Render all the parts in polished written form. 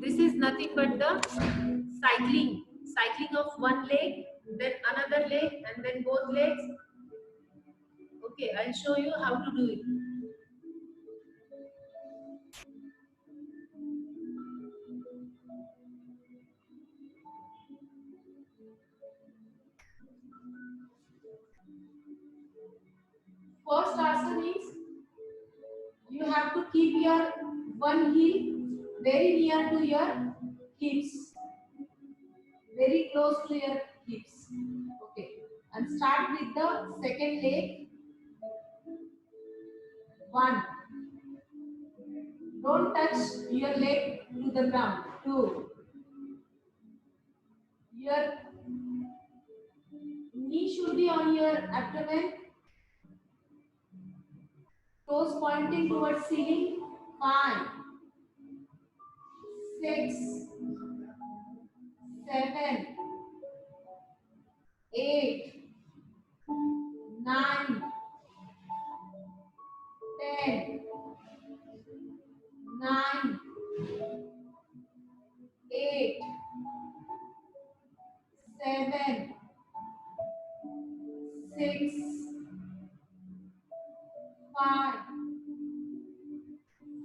This is nothing but the cycling of one leg, then another leg, and then both legs. Okay, I'll show you how to do it. First asana is you have to keep your one heel very near to your hips, very close to your hips. Okay, and start with the second leg. One, don't touch your leg to the ground. Two, your knee should be on your abdomen, toes pointing towards ceiling. 5, 6, 7, 8, 9, 10, 9, 8, 7, 6, 5,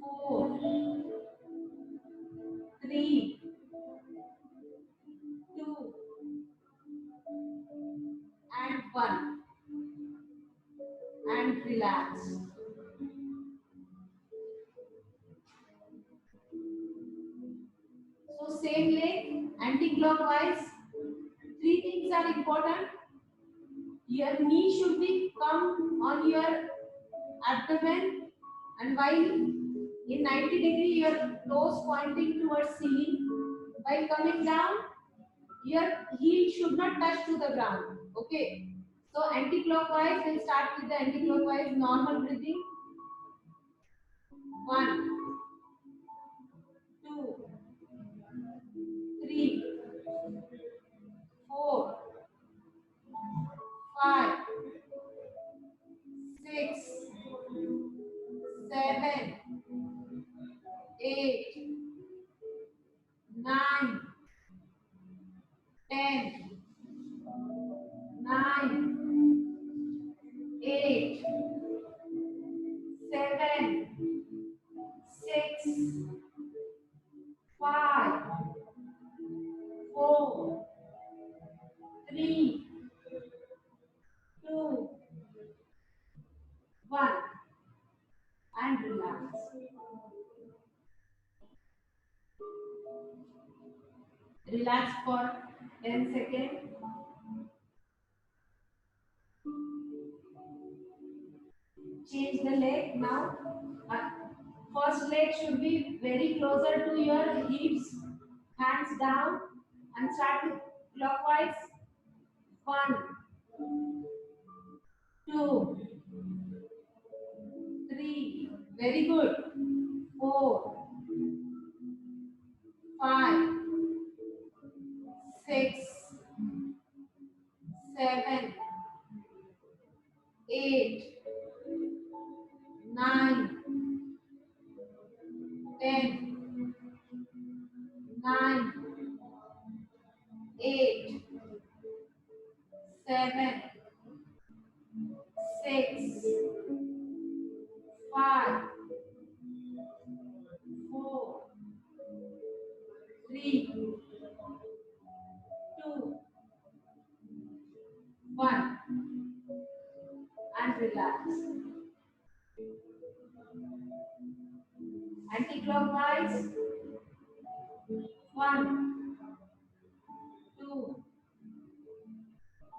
4, 3, 2, and 1. And relax. So same leg, anti-clockwise. 3 things are important. Your knee should be come on your abdomen, and while in 90-degree your toes pointing towards ceiling. While coming down, your heel should not touch to the ground. Okay. So anti-clockwise, we'll start with the anti-clockwise normal breathing. 1, 2, 3, 4, 5, 6, 7, 8, 9, 10, 9, 8, 7, 6, 5, 4, 3, 2, 1, and relax. Relax for 10 seconds. Change the leg now. First leg should be very closer to your hips. Hands down and start with clockwise. 1, 2, 3. Very good. 4, 5, 6, 7, 8, 9, 10, 9, 8, 7, 6, 5, 4, 3, 2, 1, and relax. Anti-clockwise. 1, 2,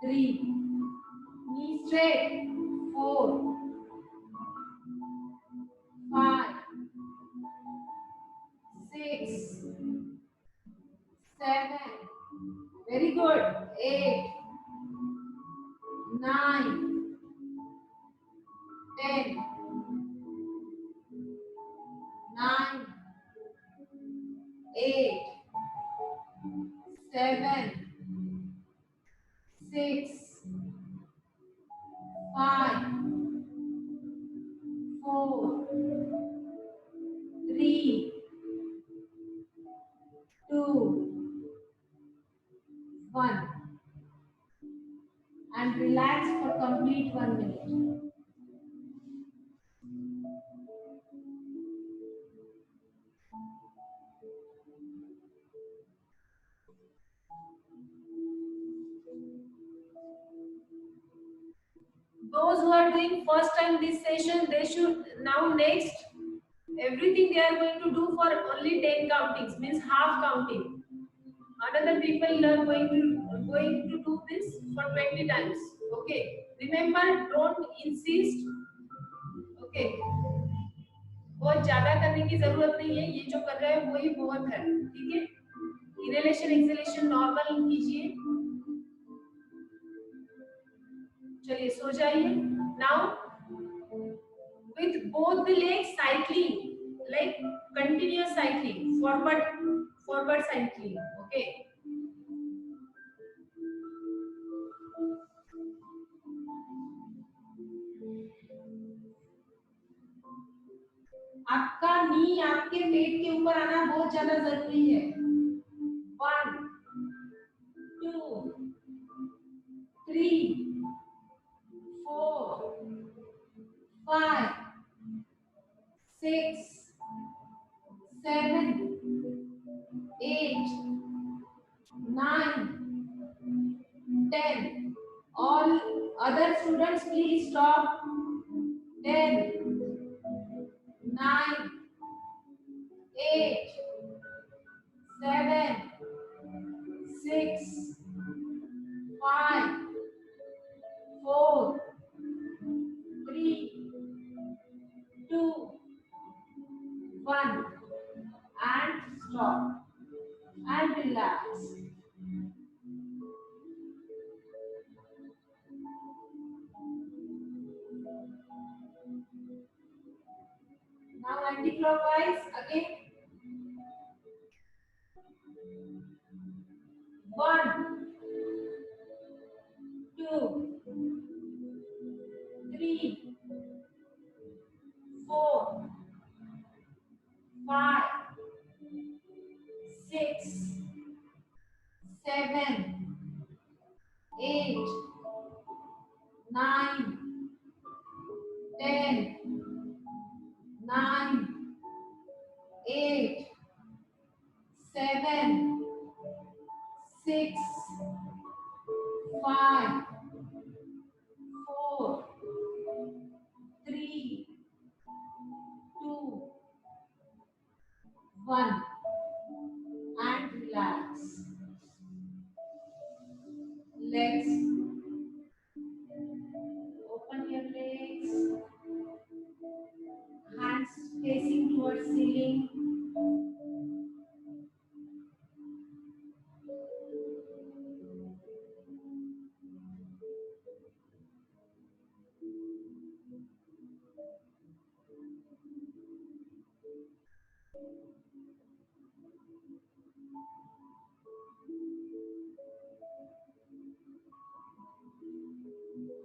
3. Knee straight. 4, 5, 6, 7. Very good. 8, 9, 10, 9, 8, 7, 6, 5, 4, 3, complete 1 minute. Those who are doing first time this session, they should now next everything they are going to do for only 10 countings, means half counting. Another people are going to do this for 20 times. Okay, remember, don't insist. Okay, बहुत ज्यादा करने की जरूरत नहीं है, ये जो कर रहे हैं वही बहुत है. ठीक है, इनहेलेशन एक्सहेलेशन नॉर्मल कीजिए. चलिए सो जाइए. Now with both the legs cycling, like continuous cycling, forward cycling. Okay, आपका नी आपके पेट के ऊपर आना बहुत ज्यादा जरूरी है. 1 2 3 4 5 6 7 8 9 10. All other students please stop. 10 9 8 7 6 5 4 3 2 1 and stop and relax. Now anti-clockwise again. 1 2 3 4 5 6 7 8 9 10 9 8 7 6 5 4 3 2 1 and relax. Legs, open your legs, hands facing towards ceiling.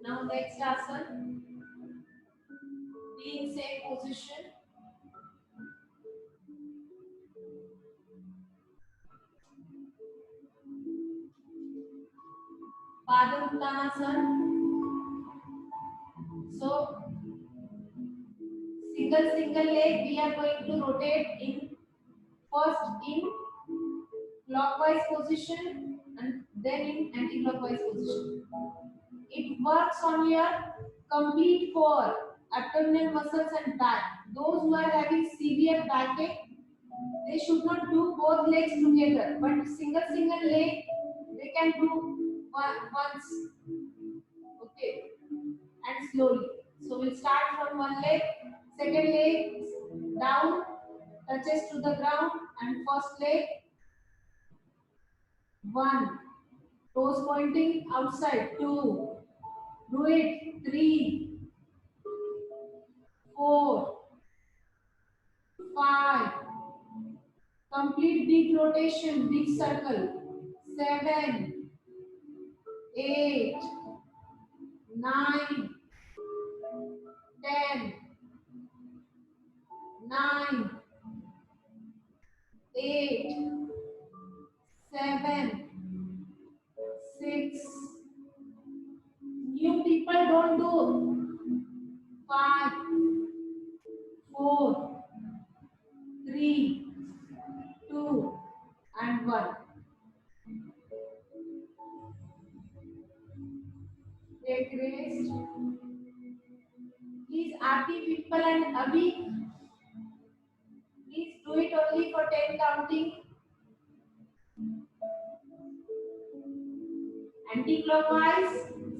Now next asana, be in same position. Padamuttanasana. So single leg we are going to rotate in first in clockwise position and then in anti-clockwise position. It works on your complete core, abdominal muscles and back. Those who are having severe backache, they should not do both legs together, but single leg they can do once. Okay, and slowly. So we'll start from one leg, second leg down, touches to the ground, and first leg 1, toes pointing outside, 2, do it, 3, 4, 5, complete big rotation, big circle, 7, 8, 9, 10, 9, 8, 7, 6. New people don't do 4, 3, 2, and 1. Take rest. Please, Aarti, Pipal, and Abhi, please do it only for 10 counting. Anti-clockwise,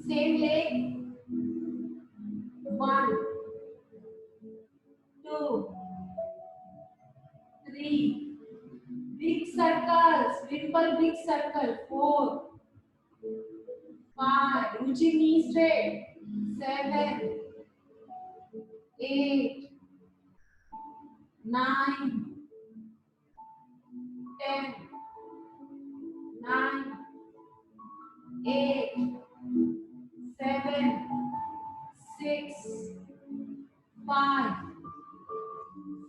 same leg. 1, 2, 3. Big circles. Wimple big circle. 4, 5. Ruchi knee straight. 7, 8, 9, 10, 9, 8, 7, 6, 5,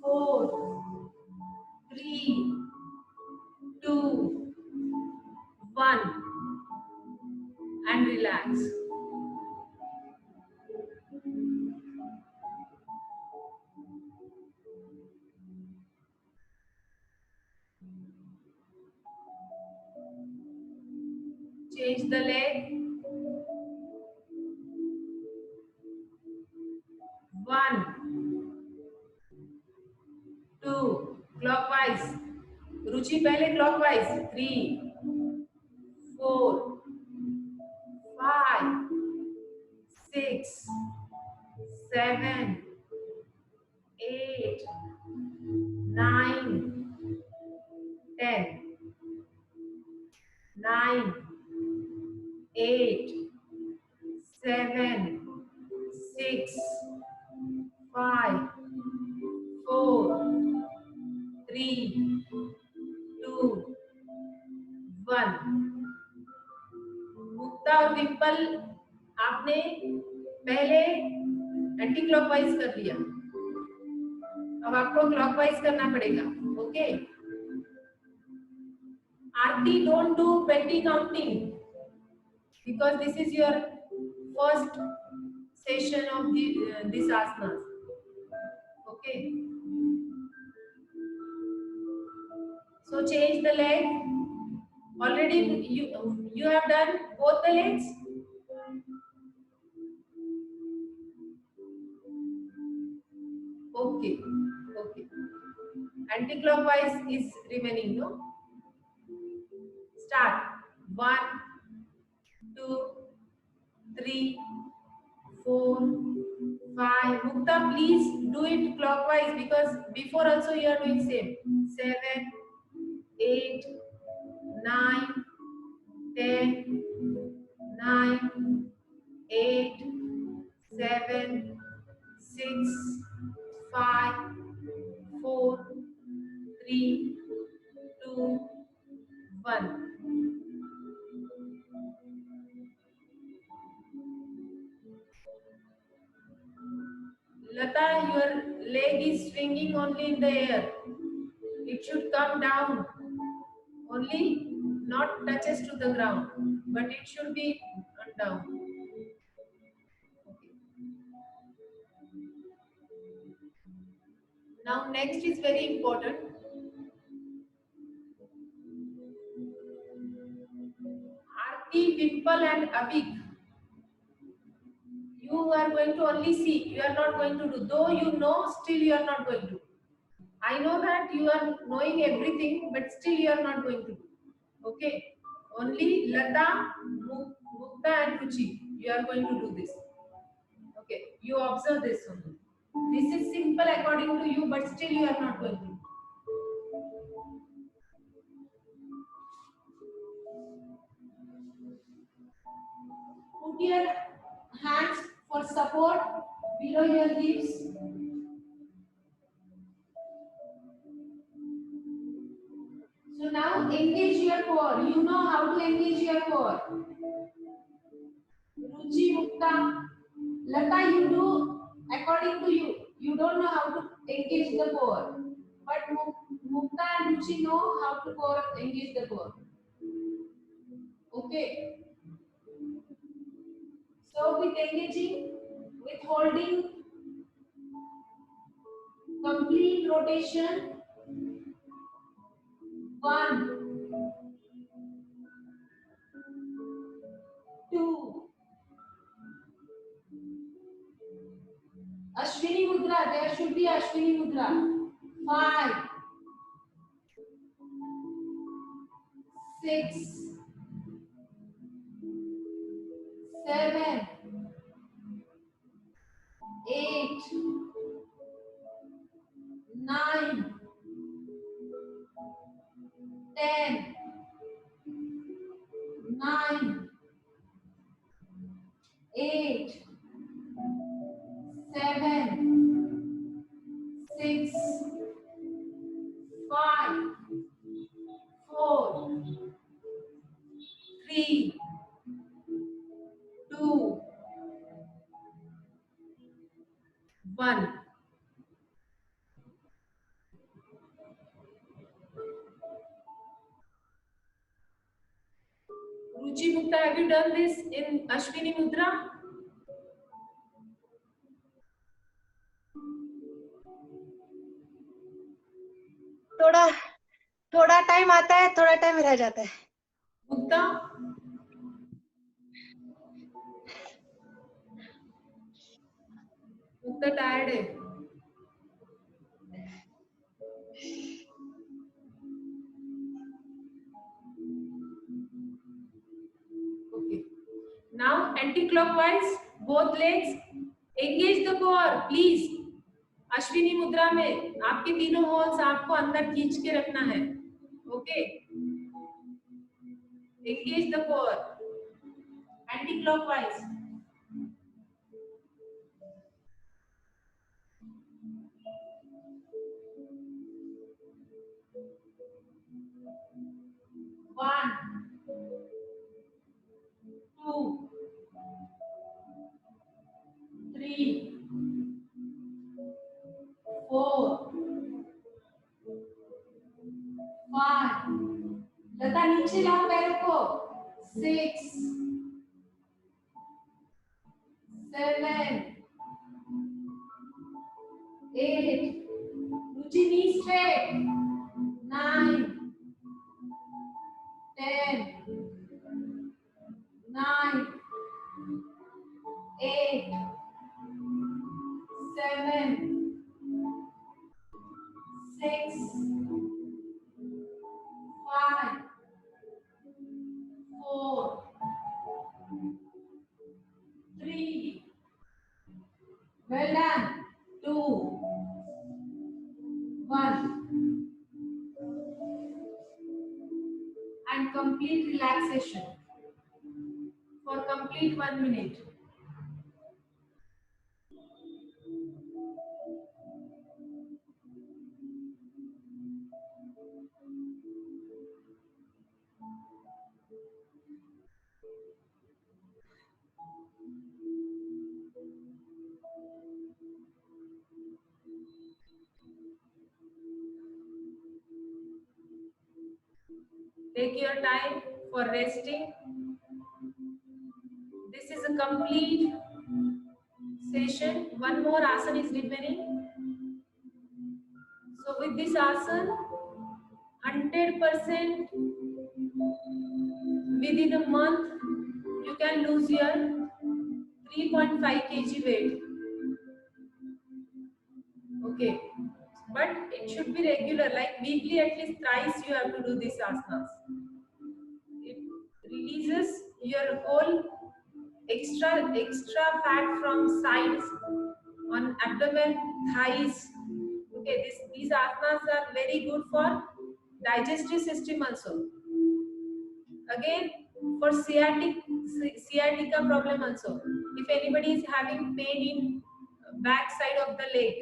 4, 3, 2, 1, and relax. Change the leg. 1, 2, clockwise. रुचि पहले clockwise. 3, 4, 5, 6, 7, 8, 9, 10, 9, 8, 7, 6, 5, 4, 3, 2, 1. मुक्ता और विपल, आपने पहले anti clockwise कर लिया, अब आपको clockwise करना पड़ेगा. Okay. Aarti, don't do 20 counting because this is your first session of this asanas. Okay. So change the leg. Already you have done both the legs. Okay. Okay. Anti-clockwise is remaining, no? Start. 1, 2, 3, 4, 5. Mukta, please do it clockwise because before also you are doing same. 7, 8, 9, 10, 9, 8, 7, 6, 5, 4, 3, 2, 1. Lata, your leg is swinging only in the air. It should come down. Only not touches to the ground, but it should be down. Okay. Now next is very important. Aarti, Vipal and Abhik. You are going to only see. You are not going to do. Though you know, still you are not going to. I know that you are knowing everything, but still you are not going to do. Okay. Only Lata, Mukta and Ruchi, you are going to do this. Okay. You observe this only. This is simple according to you, but still you are not going to do. Put your hands for support below your hips. So now engage your core. You know how to engage your core. Ruchi, Mukta, Lata, you do according to you. You don't know how to engage the core. But Mukta and Ruchi know how to engage the core. Okay. So with engaging, with holding, come complete rotation. 1, 2. Ashwini Mudra. There should be Ashwini Mudra. 5, 6, 7, 8, 9, 10, 9, 8, 7, 6, 5, 4, 3, 2, 1. Ruchi Gupta, have you done this in Ashwini Mudra? थोड़ा थोड़ा time आता है, थोड़ा time रह जाता है. Gupta? Gupta tired है. Okay. Now anti-clockwise, both legs. Engage the core, please. Ashwini मुद्रा में आपके तीनों होल्स आपको अंदर खींच के रखना है. Okay. Engage the core. Anti-clockwise. One, 2, 3, 4, 5. लता नीचे लाओ पैरों को. 6, 7, 8. रुचि knee straight. 9, 10, 9, 8, 7, 6, 5, 4, 3. Well done. 2, 1. And complete relaxation for complete 1 minute. Take your time for resting. This is a complete session. One more asana is remaining. So with this asana, 100% within a month, you can lose your 3.5 kg weight. Okay. But it should be regular, like weekly at least thrice you have to do these asanas. It releases your whole extra fat from sides on abdomen, thighs. Okay, these asanas are very good for digestive system also. Again, for sciatica problem also. If anybody is having pain in back side of the leg,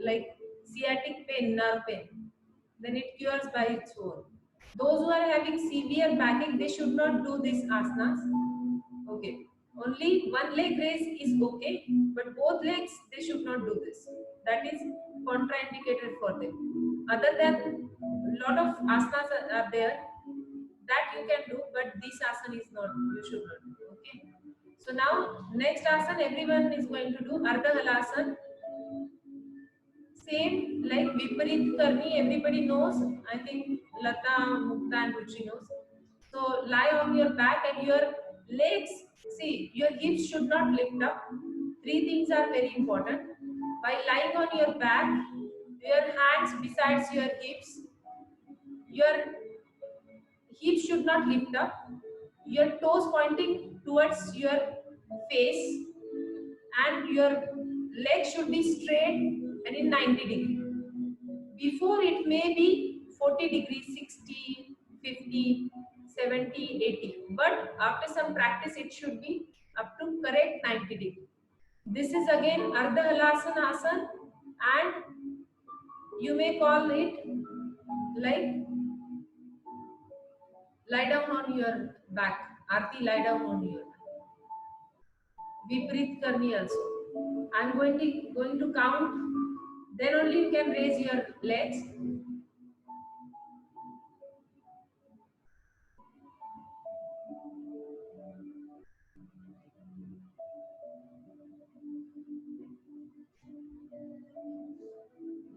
like sciatic pain, nerve pain, then it cures by its own. Those who are having severe backache, they should not do these asanas. Okay. Only one leg raise is okay, but both legs they should not do this. That is contraindicated for them. Other than lot of asanas are there that you can do, but this asana is not. You should not do. Okay. So now next asana everyone is going to do Ardha Halasana. Same like Viparit Karni, everybody knows. I think Lata, Mukta and Ruchi knows. So lie on your back and your legs, see, your hips should not lift up. Three things are very important. By lying on your back, your hands besides your hips should not lift up. Your toes pointing towards your face and your legs should be straight and in 90 degrees. Before it may be 40 degrees, 60, 50, 70, 80. But after some practice, it should be up to correct 90 degrees. This is again Ardha Halasana Asana, and you may call it like lie down on your back. Arti, lie down on your back. Viparit Karni also. I'm going to count. Then only you can raise your legs.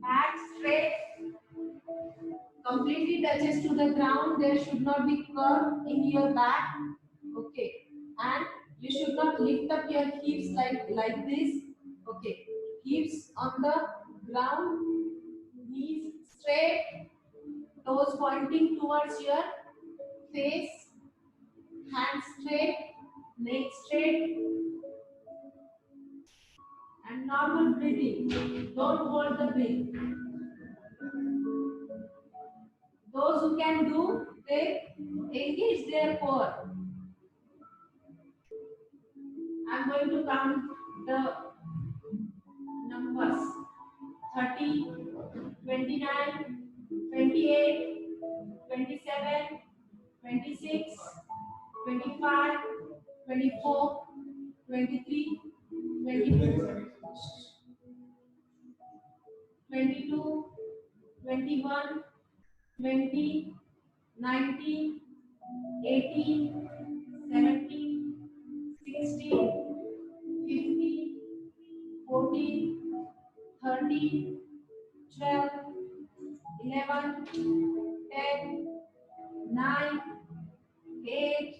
Back straight, completely touches to the ground. There should not be curve in your back. Okay, and you should not lift up your hips like this. Okay, hips on the ground, knees straight, toes pointing towards your face, hands straight, neck straight, and normal breathing. Don't hold the breath. Those who can do, they engage their core. I'm going to count the numbers 30, 29, 28, 27, 26, 25, 24, 23, 22, 22, 21, 20, 19, 18, 17, 16, 15, 14, 13, 12, 11, 10, 9, 8,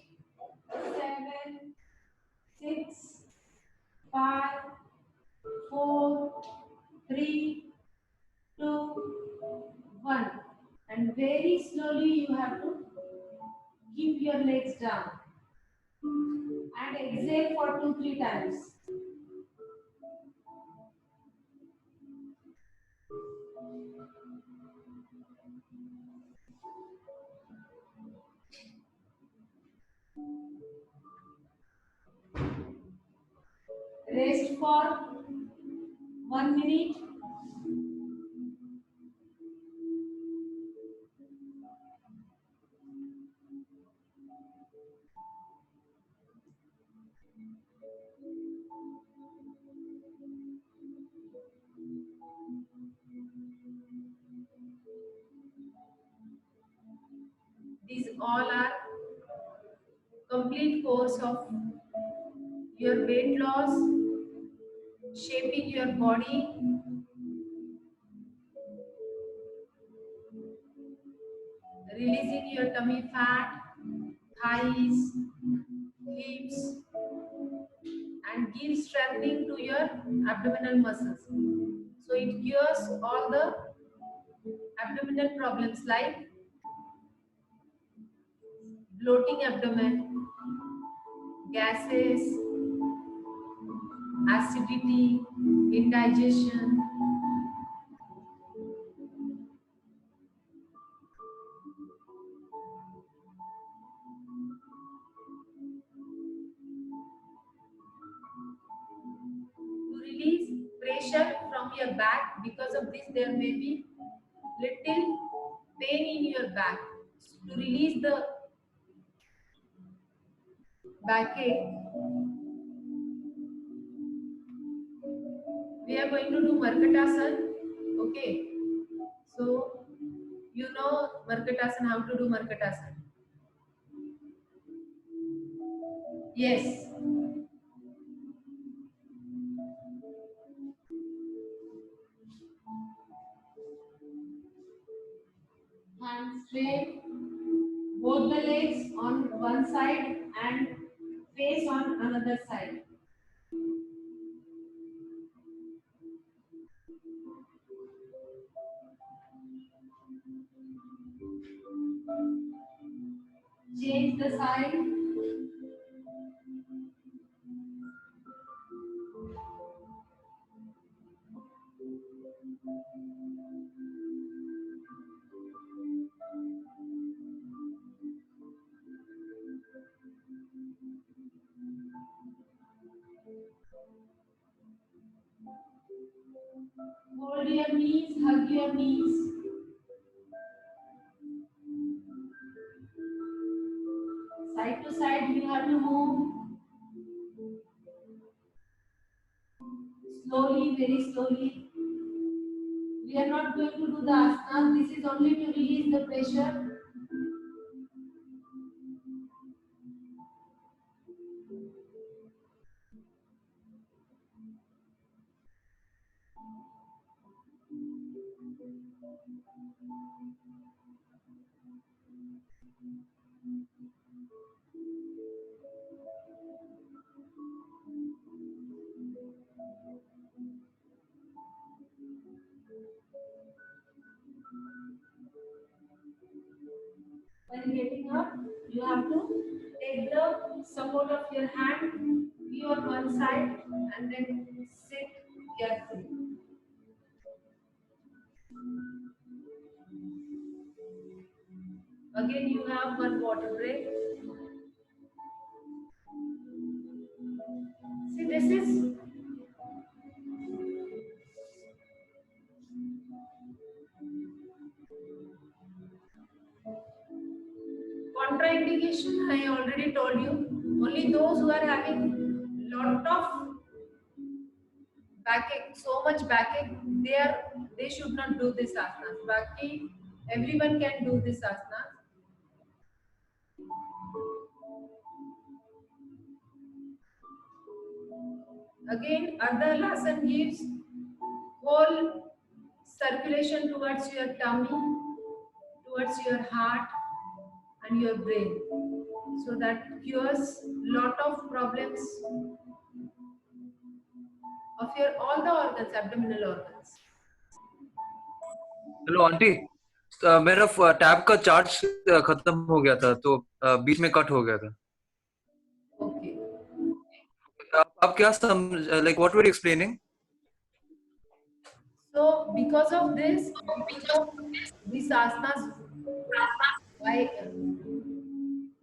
7, 6, 5, 4, 3, 2, 1. And very slowly you have to keep your legs down. And exhale for 2-3 times. Rest for 1 minute. These all are complete course of your weight loss, shaping your body, releasing your tummy fat, thighs, hips, and give strengthening to your abdominal muscles. So it cures all the abdominal problems like bloating abdomen, gases, acidity, indigestion. To release pressure from your back, because of this there may be little pain in your back. To release the backache, we are going to do Markatasana. Okay, so you know Markatasana, how to do Markatasana? Yes. Hands straight, both the legs on one side and face on another side. Change the side. Hold your knees, hug your knees. Side to side, you have to move slowly, very slowly. We are not going to do the asana. This is only to release the pressure. When getting up, you have to take the support of your hand, be on one side, and then sit carefully. Again, you have one water break. See, this is contraindication. I already told you. Only those who are having lot of backache, so much backache, they should not do this asana. Baki, everyone can do this asana. Again, Ardha Halasana gives whole circulation towards your tummy, towards your heart and your brain. So that cures lot of problems of your all the organs, abdominal organs. Hello aunty, मेरा tab का charge खत्म हो गया था तो बीच में cut हो गया था. Okay. आप क्या समझ, like what were you explaining? So because of this asanas, why,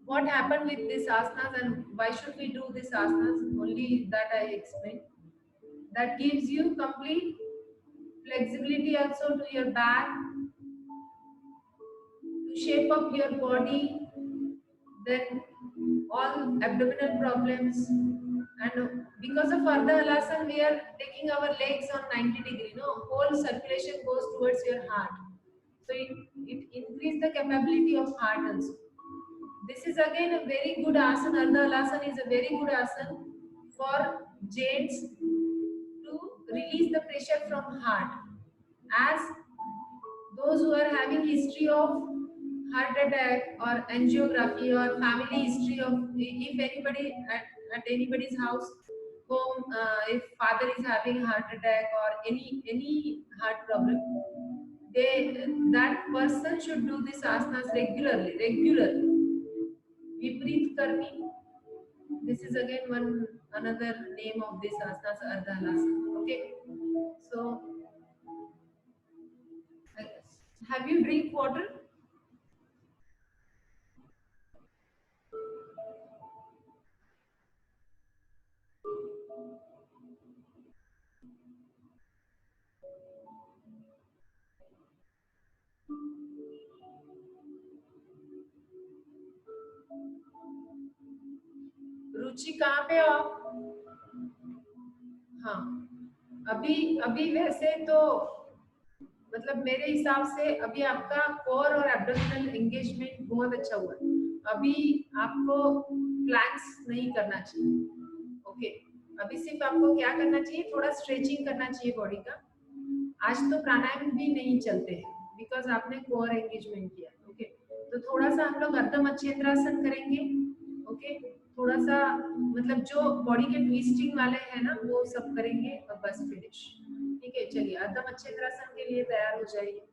what happened with this asanas and why should we do this asanas? Only that I explained. That gives you complete flexibility also to your back, to shape up your body, then all abdominal problems. And because of Ardha Halasana, we are taking our legs on 90 degree. No, whole circulation goes towards your heart. So it increases the capability of heart also. This is again a very good asana. Ardha Halasana is a very good asana for gents to release the pressure from heart. As those who are having history of heart attack or angiography or family history of, if anybody at anybody's house home, if father is having heart attack or any heart problem, that person should do this asanas regularly. Vipreet Karni. This is again another name of this asanas, Ardha Halasana. Okay, so have you drink water? रुचि कहाँ पे हो आप? हाँ, अभी वैसे तो मतलब मेरे हिसाब से अभी आपका कोर और एब्डोमिनल एंगेजमेंट बहुत अच्छा हुआ है. अभी आपको प्लैंक्स नहीं करना चाहिए. ओके, अभी सिर्फ आपको क्या करना चाहिए, थोड़ा स्ट्रेचिंग करना चाहिए बॉडी का. आज तो प्राणायाम भी नहीं चलते हैं बिकॉज आपने कोर एंगेजमेंट किया। ओके, तो थोड़ा सा हम लोग अर्ध मच्छेंद्रासन करेंगे। ओके, थोड़ा सा मतलब जो बॉडी के ट्विस्टिंग वाले हैं ना वो सब करेंगे और बस फिनिश। ठीक है, चलिए अर्ध मच्छेंद्रासन के लिए तैयार हो जाइए।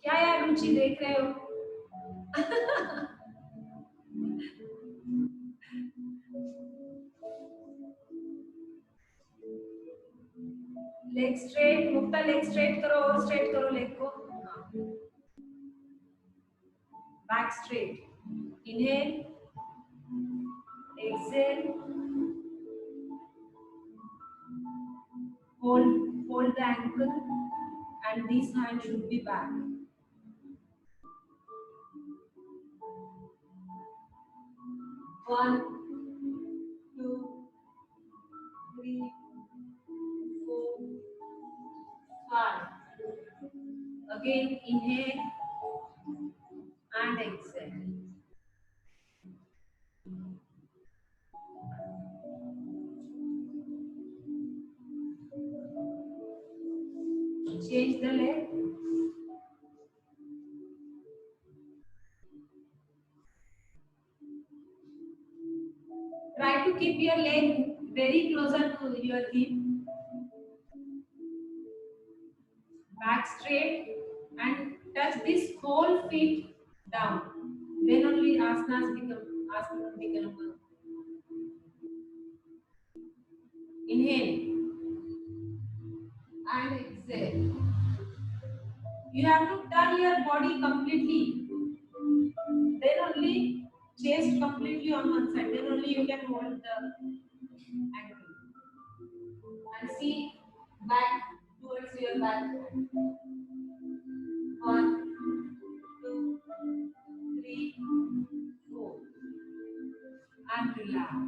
क्या यार रुचि देख रहे हो? Leg straight, Mukta leg straight करो और स्ट्रेट करो लेग को। Back straight, inhale, exhale, hold the ankle and this hand should be back. One, two, three, 4, 5. Again inhale and exhale. Change the leg. Try to keep your leg very closer to your hip. Back straight and touch this whole feet down. Then only asanas become. Inhale and exhale. You have to turn your body completely. Then only chest completely on one side. Then only you can hold the ankle. And see back towards your back. 1, 2, 3, 4. And relax.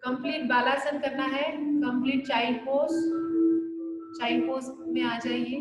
Complete बालासन करना है, complete child pose में आ जाइए।